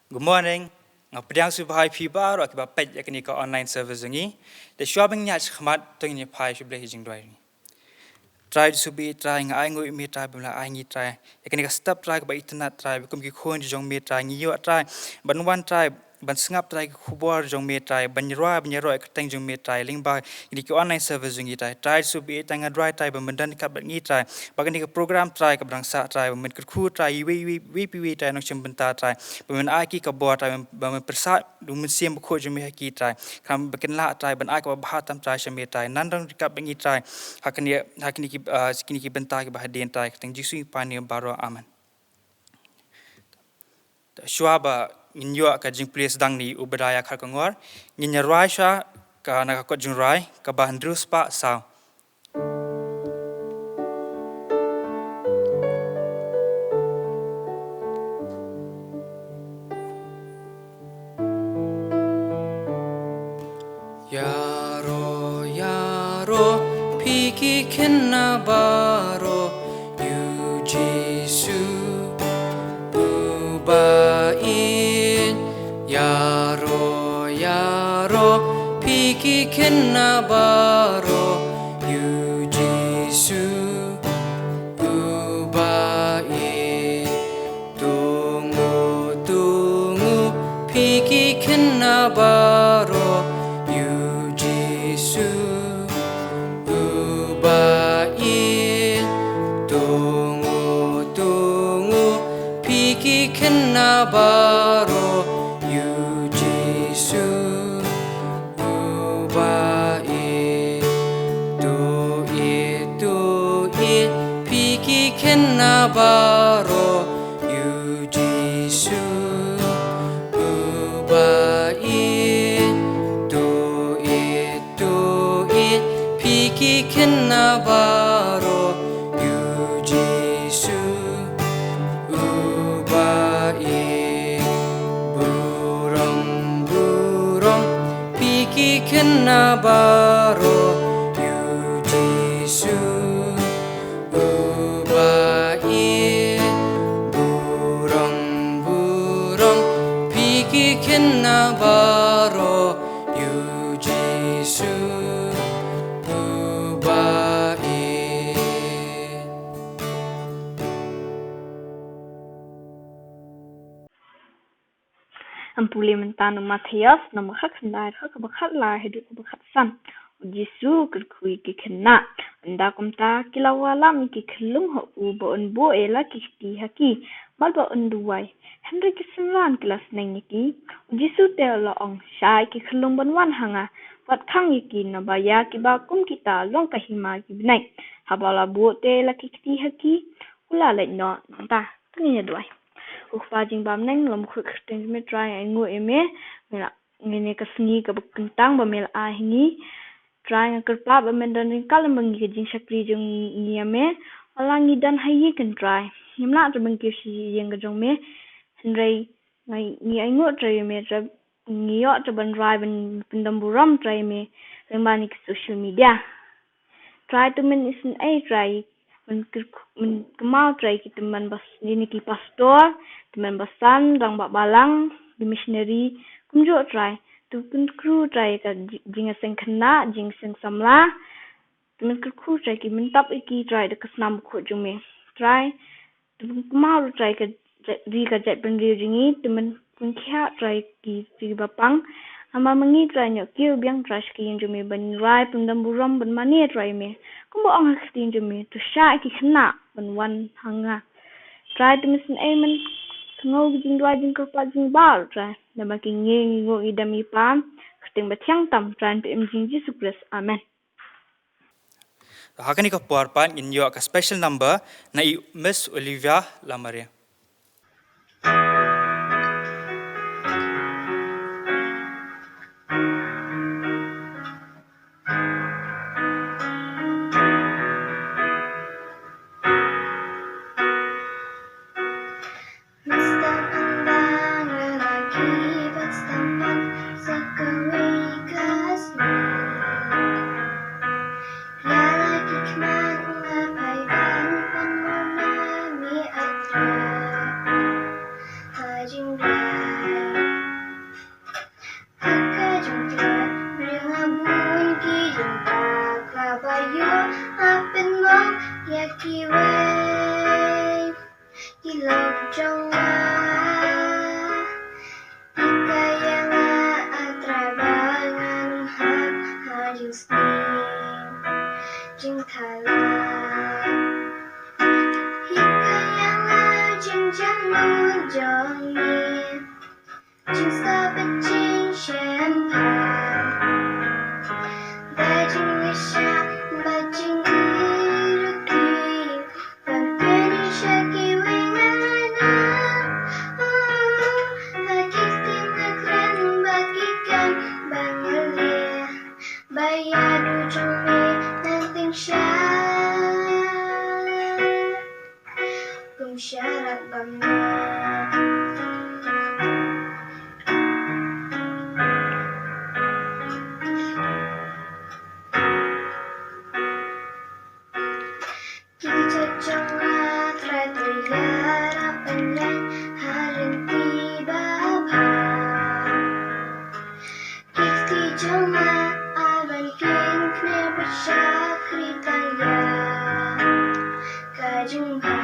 Good morning. Pdiang subhai pibar akibat page yakni ka online service ngi. The shopping nyach khmat to ni pai Blei Jingrwai. Try to be trying I go me try bla I ni try. Yakni ka stop try ba internet try kum ki khon jong me try ni yo try. Ban one try ban sngap try khubor jong me try ban roi ka teng jong me try lyngba ni ki online service ngi try to be tang a dry try ban dan ka ngi try. Bagan ni ka program try ka brang sa try ban Kyrkhu try we try no chim benta try. Ban ai ki ka bo try ban persat du mun sim ko jong me ki try. Kam bakin la try ban ai ka ba tam try shame try nan dang ka ngi try. Hakni ki benta ki bahadin try teng jisu pani baro aman. Shuaba inyo ka jing place dang ni ubadaya Kyrkhu Jingiaseng sha ka nakakot Jingrwai ka bahandrus pa sao. Iaroh piki Khynnah baro you Jesu bubain Iaroh piki Khynnah baro you Jesu bubain tungu piki Khynnah baro you Jesu bubain tungu piki Khynnah baro you Jesu bubain tuit piki Khynnah baro you Jesu bubain tuit piki Khynnah baro you Jesu bubain burong piki Khynnah baro you Jesu bubain burong piki Khynnah baro you Jesu bubain. Ampuli mentanu Matias nama khak sendai khak bakhat la hidup bakhat san Jesu Kyrkhu ki Khynnah anda kumta kilawala mi ki khilung ho u bo on bo ela ki ti haki mal bo on duwai Henry ki semlan kelas neng ki Jesu te la ong shai ki khilung ban wan hanga wat khang ki na baya ki ba kum kita long ka hima ki binai habala bo te la ki ti haki ula le no ta ni duai Ukpajing bam neng lom khuk teng me try ai ngu eme mela ngene ka sngi ka bukentang ba mel a hingi try nga kerpa ba men dan kalam bangi ka jing sakri jong ni ame alangi dan hayi kan try nimla to bang ki si yeng ka jong me henrei ngai ni ai ngu try me tra ni yo to ban drive ban pendam buram try me lembani social media try to men is ai try men kemau try kita men bas ni ki pastor teman basan dang bak balang di missionary kumjo try tu Kyrkhu try ka jingiaseng Khynnah jingiasengsamla teman Kyrkhu try ki mentap iki try de kesnam ko jume try tu kemau try ka ri ka jat pendri jingi teman pungkha try ki bapang ama mengi try nyok kiu biang try ki jume ban rai pendam buram ban mani try me kumbo ang hastin jume tu sha ki Khynnah ban wan hanga try to miss an amen ngau Jingrwai jingkerpa jingbar try na making ngo idami pam keting batyang tam try pe Jesu Christ amen. Hakani ka puarpan inyo ka special number na Miss Olivia Lamaria. wave, you love jong ikayanga atrabangan hajing sting jing thala ikayanga jing jong jing sabit jing shenpa da jing nisha ba jing syarat banget kiki cocok try terlihat penyan hari tiba kiki cuma aban king kne bersyak ritaya kajumpa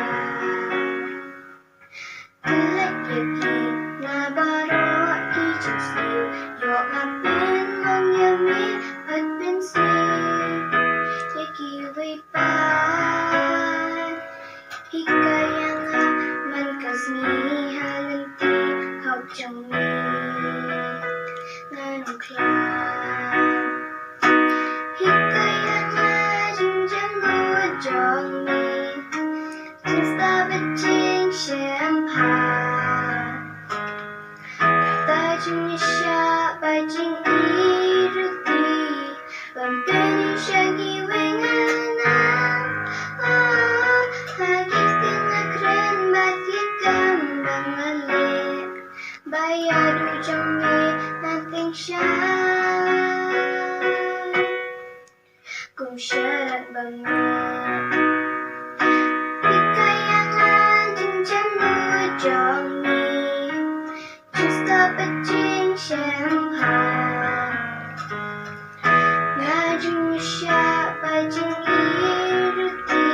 syarat banget ikayangan jingjang jong just stop at jing shenpa ngajung sya ba jing iruti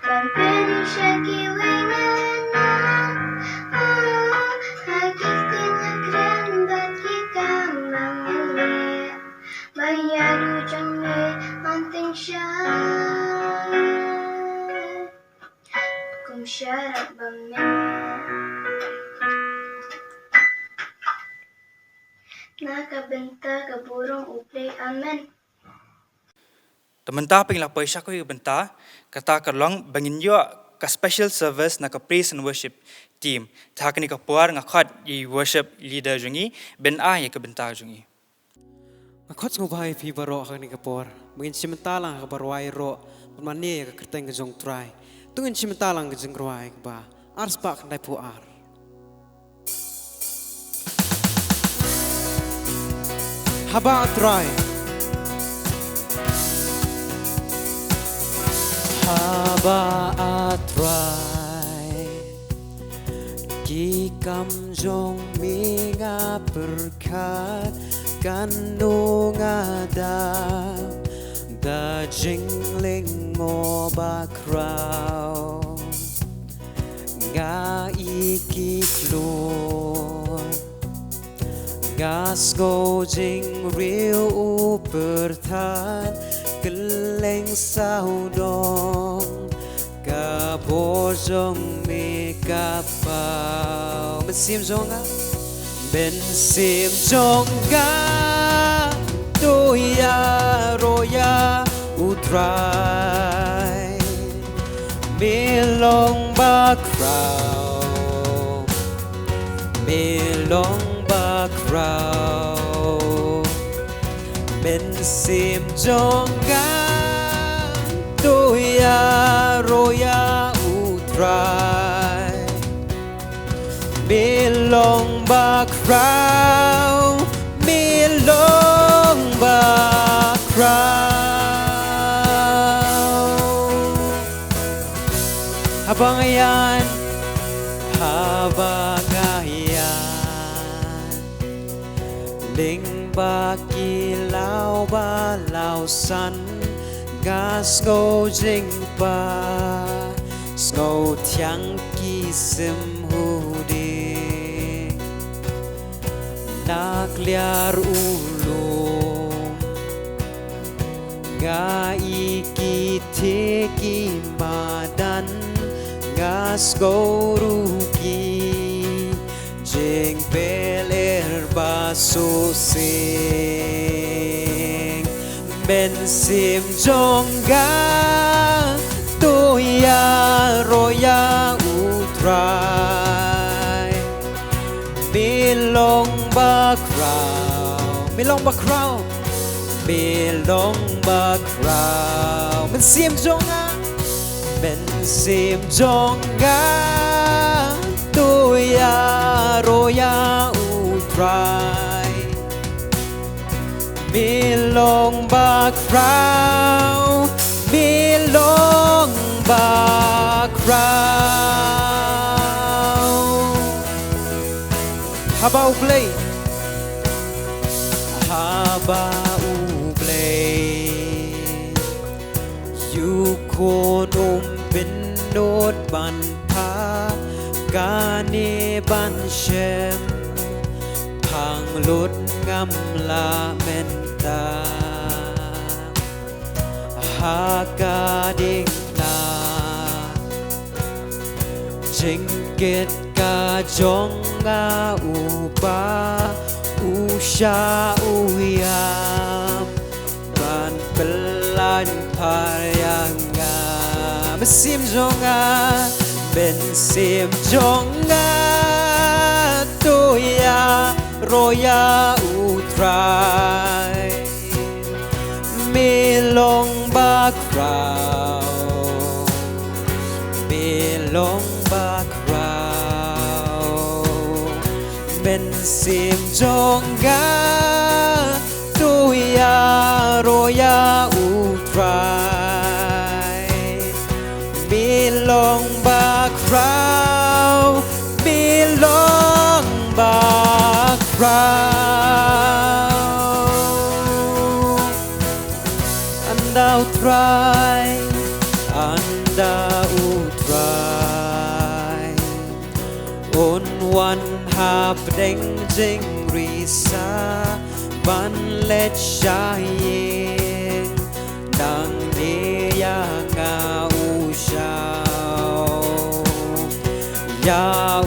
bampeni syaki wengan hakikin akren bagi kambang elek bayadu jangme manting kum syarat banget nakabenta kaburong uplay amen Tementah penglah paisha ko benta kata kerlong bangin yo ka special service na ka praise and worship team ta kani ka puar ngakhat I worship leader jungi ben a ye ka benta jungi Ngakot sngewbha fi baro ka ni kapor mungkin simentalang ka barwai ro pemane ka kerteng ka jong try tungin simentalang ka jingrwai ba ars pak ndai puar haba try haba try ki kam jong minga berkat kanung ada da jingling mo ba crow nga ikiklon gas go jing real upertan keleng saudong ka bojong me kapau mesim zonga ben sim jonga to Iaroh ya utrai melong ba crow ben sim jonga to Iaroh ya utrai melong ba crow habangayan lyngba kilau ba lau san gas go jingba ngầu thiang kỳ sim hu đi nak liar ulum nga iki te ki madan nga skoruki jing beler baso sing ben sim jonga toya roya utrai milong bakrao ben sim jonga toya roya utrai milong bakrao Habau Blei Yukon bin not ban pa Gane ban shem Pang lut ngam la menta Haka ding na Jingit ka jong nga upa Usha uyam Ban pelan pariyanga Mesim jonga Ben sim jonga Toya roya utrai Milong bakrao Ben sim jonga Toya roya utrai Milong bakrao Anda utrai On one hap deng jing risa ban let shaying dang ne ya nga u shao ya u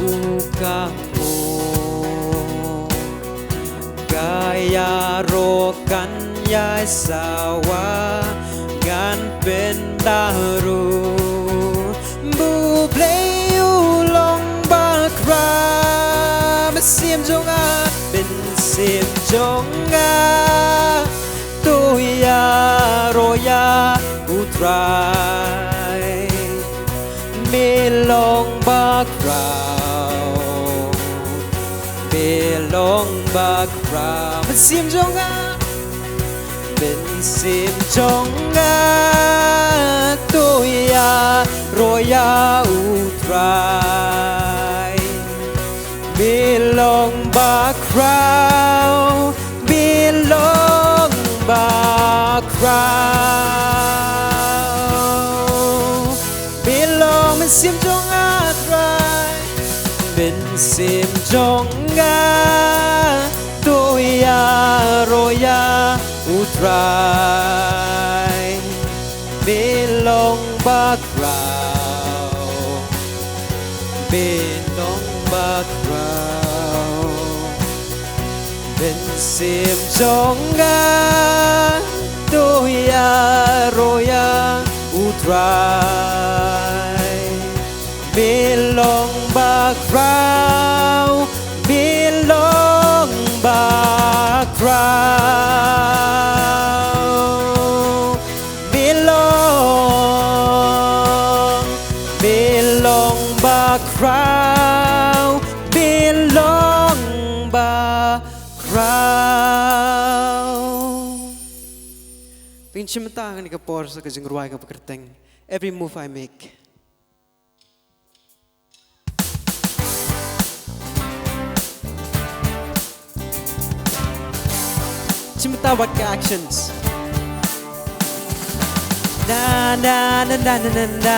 kang o gaya ro kan ya sawa gan pen daru bu Blei Sim jonga ben sim jonga toya roya utrai milong bakrao ben sim jonga toya roya utrai Belong bakrao Belong sim jonga trai Ben sim jonga Toya roya utrai Belong bakrao Ben sim jonga Toya roya utrai Belong bakrao Pinchimata ni kapor sa Jingrwai ka pakerteng. Every move I make. Chimata what ka actions. Na na na na na na na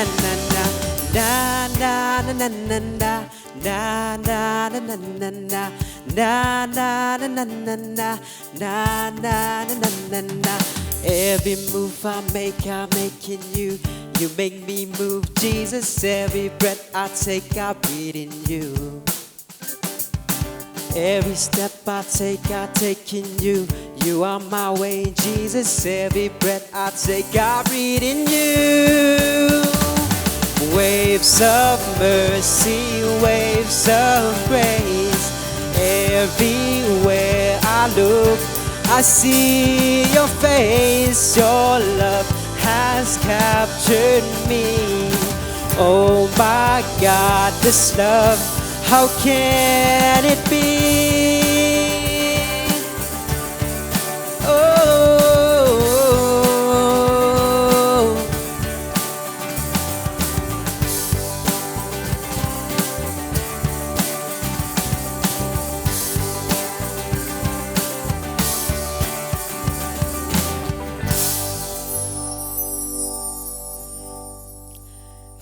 Every move I make in you. You make me move, Jesus. Every breath I breathe in you. Every step I take in you. You are my way, Jesus. Every breath I breathe in you. Waves of mercy, waves of grace. Everywhere I look, I see your face. Your love has captured me. Oh my God, this love, how can it be?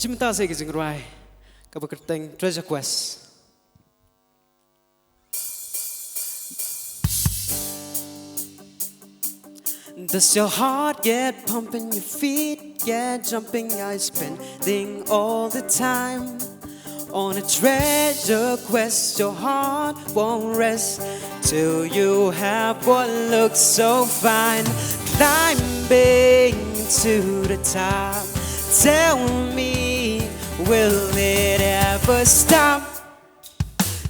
Chúng ta sẽ Jingrwai các bậc tình treasure quest. Does your heart get pumping, your feet get jumping? I spending all the time on a treasure quest. Your heart won't rest till you have what looks so fine. Climbing to the top, tell me, will it ever stop?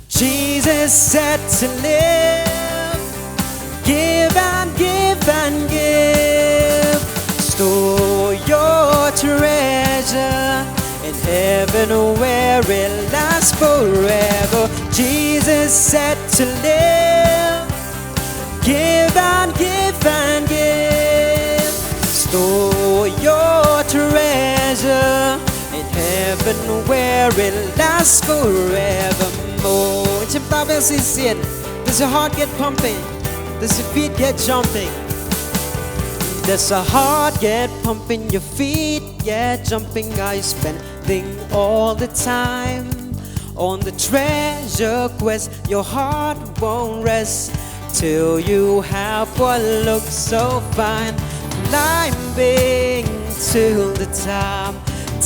Jesus said to live, give and give and give. Store your treasure in heaven where it lasts forever. Jesus said to live, give and give and give. Store your treasure in heaven where it lasts forevermore. Does your heart get pumping? Does your feet get jumping? Does your heart get pumping? Your feet get jumping? Are you spending all the time On the treasure quest, your heart won't rest till you have what looks so fine. Climbing to the top,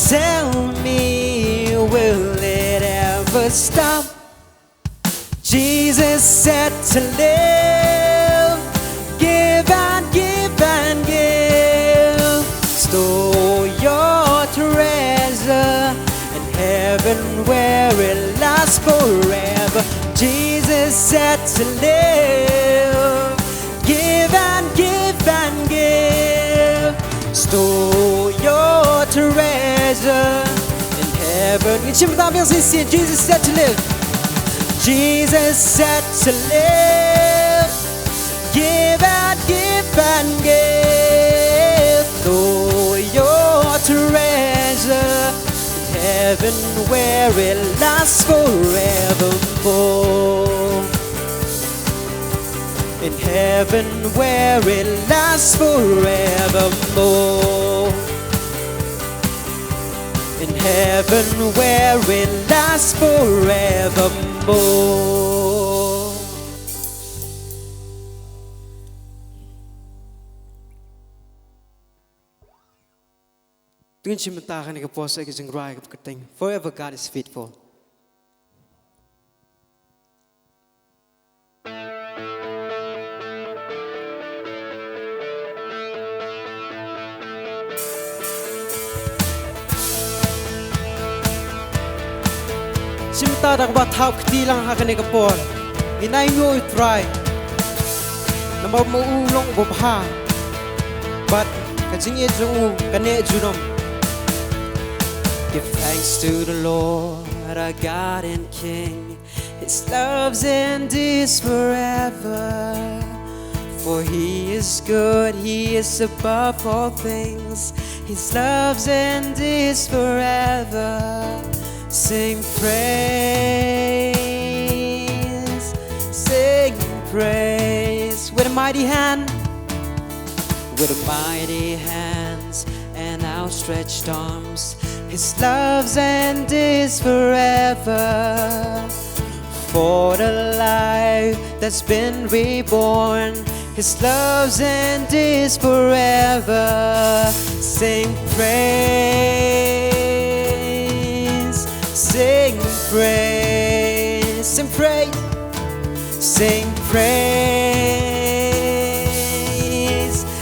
tell me, will it ever stop? Jesus said to live, give and give and give. Store your treasure in heaven where it lasts forever. Jesus said to live, give and give and give. Store your treasure in heaven. Jesus said to live. Jesus said to live, give and give and give. Store your treasure in heaven where it lasts forevermore. In heaven where it lasts forevermore. In heaven where it lasts forevermore. Tuin chimatakan ni Pohkseh Jingrwai kating. Forever God is faithful. Simta dak ba thau khti lang ha kane kapon. Inai no try. Namba mo ulong go bha. But kajinge jung kane junom. Give thanks to the Lord, our God and King. His love's endures forever. For He is good, He is above all things. His love's endures forever. Sing praise, sing praise. With a mighty hand, with a mighty hands and outstretched arms. His love's endures forever. For the life that's been reborn, His love's endures forever. Sing praise, sing praise, sing praise, sing praise,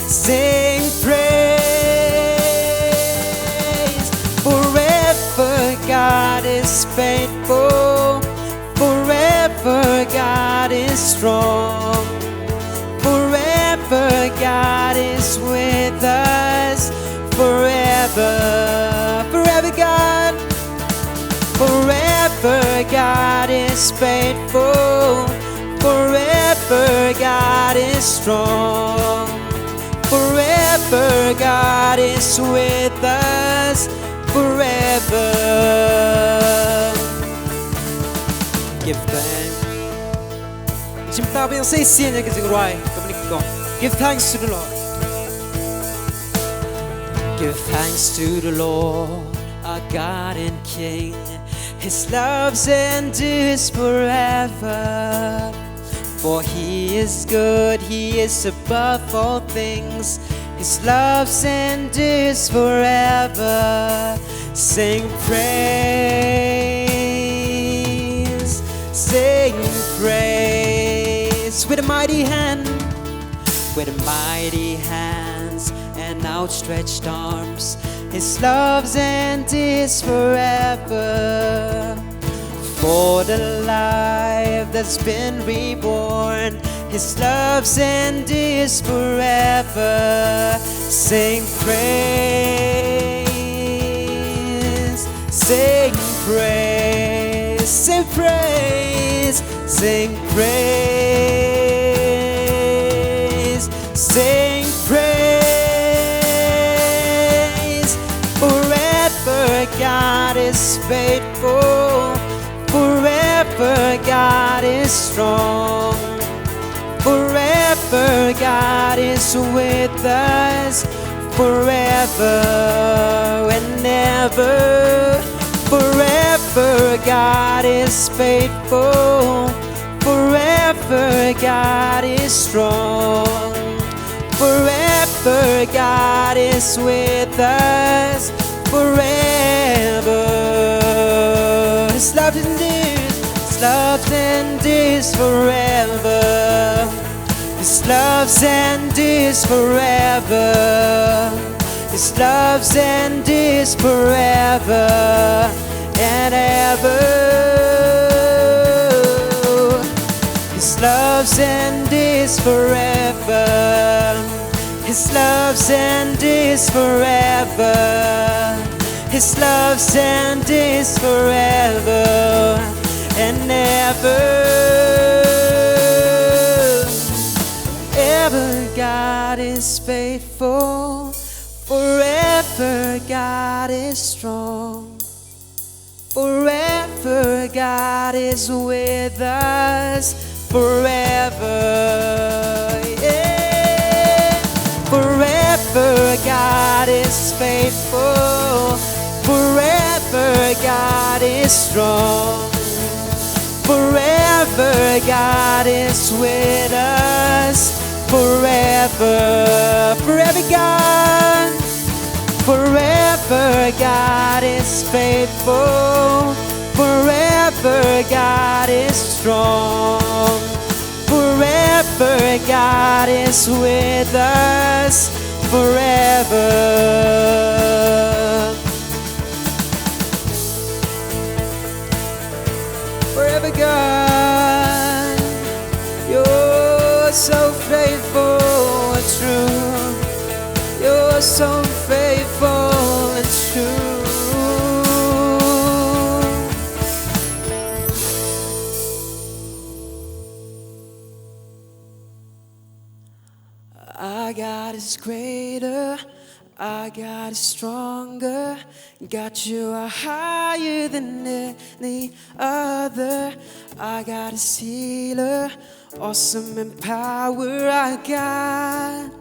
sing praise. Forever God is faithful. Forever God is strong. Forever God is with us. Forever, forever God. Forever God is faithful. Forever God is strong. Forever God is with us. Forever. Give thanks. Give thanks to the Lord. Give thanks to the Lord, our God and King. His love's endures forever. For He is good, He is above all things. His love's endures forever. Sing praise, sing praise. With a mighty hand, with mighty hands and outstretched arms. His love's endures forever. For the life that's been reborn, His love's endures forever. Sing praise, sing praise, sing praise, sing praise, sing praise. Forever God is faithful. Forever God is strong. Forever God is with us. Forever and ever. Forever Forever God is faithful. Forever God is strong. Forever God is with us. Forever. His love endures. His love endures forever. His love endures forever. His love endures forever and ever. His love endures forever. His love endures forever. His love endures forever and ever. Ever God is faithful. Forever God is strong. Forever God is with us. Forever, yeah. Forever God is faithful. Forever God is strong. Forever God is with us. Forever, forever God. Forever God is faithful. Forever God is strong. Forever God is with us. Forever. Forever God, you're so faithful and true. You're so faithful and true. Our God is greater. Our God is stronger. God, you are higher than any other. Our God is healer, awesome in power. Our God.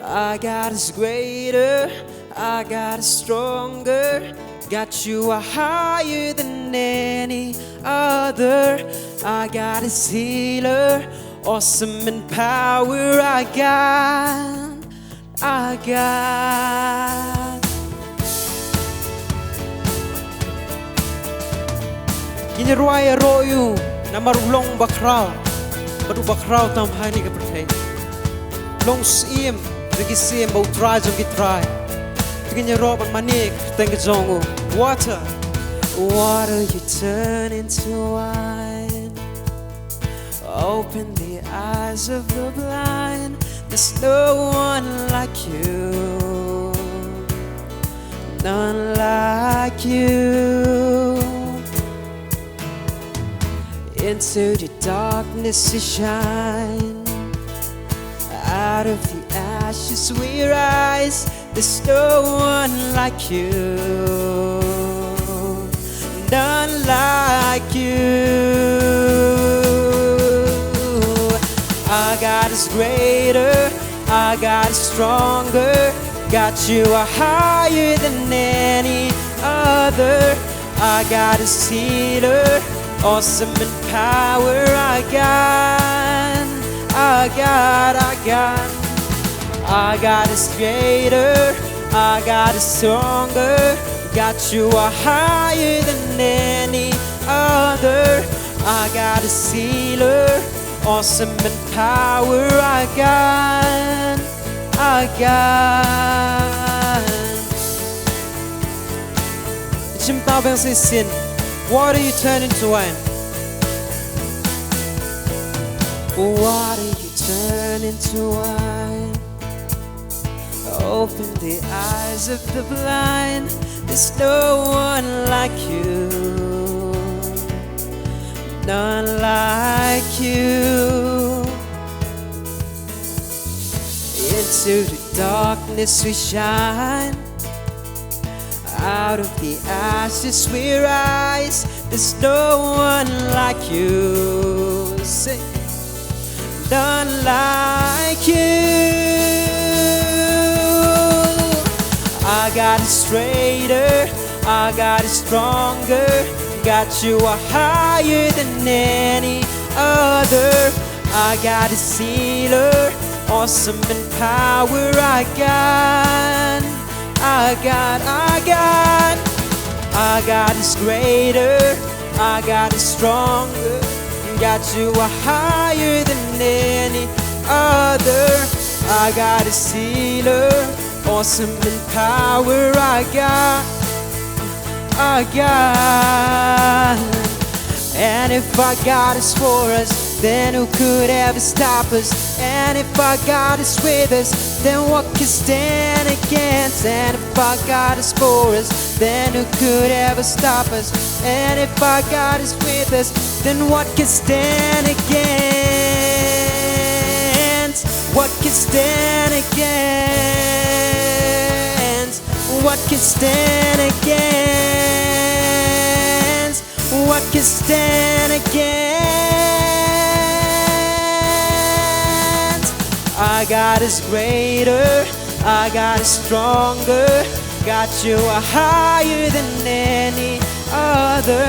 Our God is greater. Our God is stronger. God, you are higher than any other. Our God is healer, awesome in power. Our God, our God. Jingrwai Iaroh namarulong bakrao. Badu bakrao tam hani ka perthei. Long sim, bagi sim bau try jong ki try. Bagi rob manik teng jong. Water, water you turn into wine. Open the eyes of the blind. There's no one like you. None like you. Into the darkness you shine. Out of the ashes we rise. There's no one like you. None like you. Our God is greater. Our God is stronger. God, you are higher than any other. Our God is healer, awesome in power. Our God, our God, our God. Our God is greater. Our God is stronger. God, you are higher than any other. Our God is healer, awesome in power. Our God, our God. Jim Tao says sin. Water you turn into wine. Water you turn into wine. Open the eyes of the blind. There's no one like you. None like you. Into the darkness we shine. Out of the ashes we rise. There's no one like you. Sing. None like you. Our God it straighter, I got it stronger. Got you are higher than any other. I got a sealer, awesome in power. I got is greater, I got is stronger. Got you are higher than any other. I got a sealer, awesome in power. I got. And if our God is for us, then who could ever stop us? And if our God is with us, then what can stand against? And if our God is for us, then who could ever stop us? And if our God is with us, then what can stand against? What can stand against? What can stand against? What can stand against? Our God is greater, our God is stronger. Got you are higher than any other.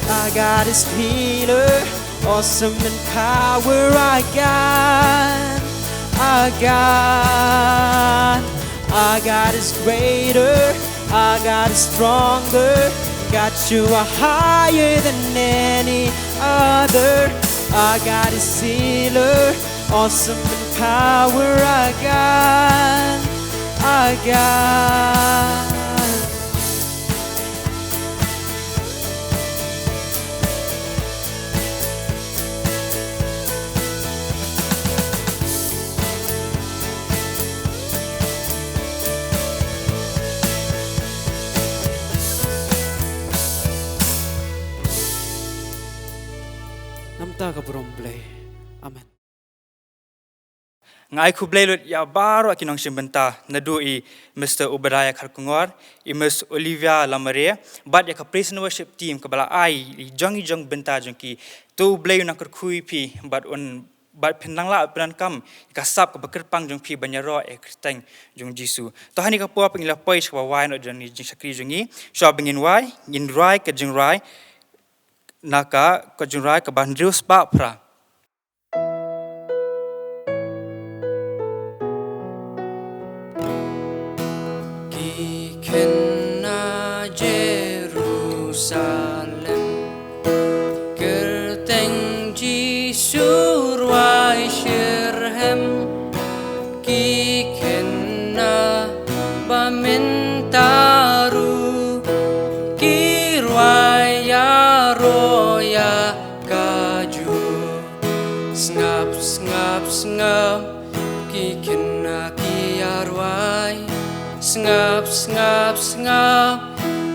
Our God is healer, awesome in power. Our God is greater, our God is stronger. Got you are higher than any other. Our God is healer, awesome in power. Our God. Namta ka Brom Blei. Amen. Ngai ku Blei lut ya baru akinong simbenta nadu I Mr. Obadiah Kyrkhu I Miss Olivia Lamare but ya ka praise and worship team ka bala ai I jong benta jongki tu Blei na Kyrkhu pi but penang la penan kam ka sap ka bakirpang jong pi banyaro kristeng jong Jisu to hani ka po pengila pais ka wai no jong ni jing sakri jongi so bengin wai Jingrwai ka Jingrwai naka ka Jingrwai ka bandrius pa pra Khynnah Jerusalem Kerteng Jisurwai Shirhem Ki Khynnah Bamintaru Kirwai Iaroh ya Kaju Sngap Ki Khynnah ki Iaroh Sngap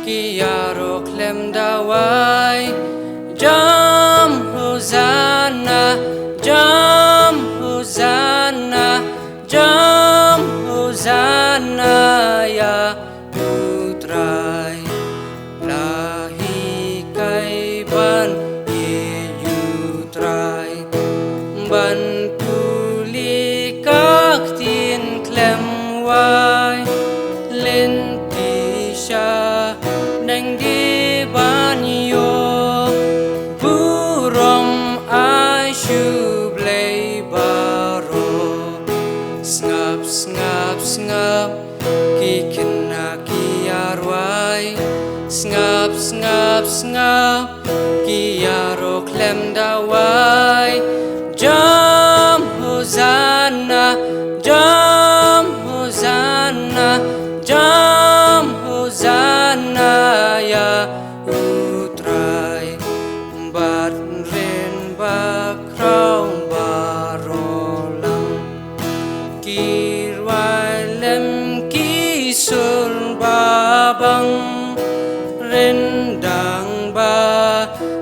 ki Iaroh klem dawai Jam Hosanna ya utrai lahi kai ban ye utrai ban puli kak tin klem wai lentisha nang di banyo burom ai shu Blei baro sngap ki Khynnah ki Iaroh sngap ki Iaroh klem dawai jam Hosanna ya utrai bat ren bakrau barolam kirwai lem kisul babang rendang ba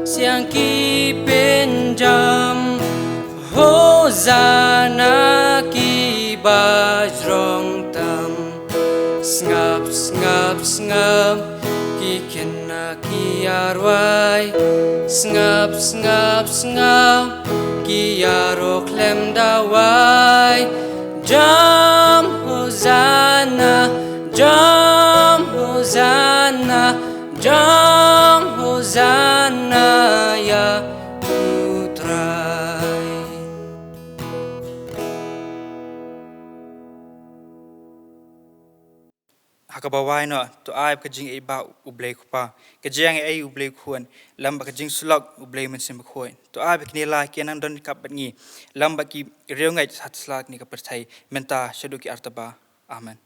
siang ki penjam Hosanna ki bajrong tam sngap ki Khynnah ki Iaroh sngap ki Iaroh klem dawai jam Hosanna Hosana, jong Hosana ya putrai. Hakabawai no to ai ka jing iba ublei kupa ka jang ai ublei khuan lamba ka jing sulak ublei men sim khoi to ai bekni la kenan don kap ngi lamba ki reungai sat slak ni ka perthai menta shaduki artaba amen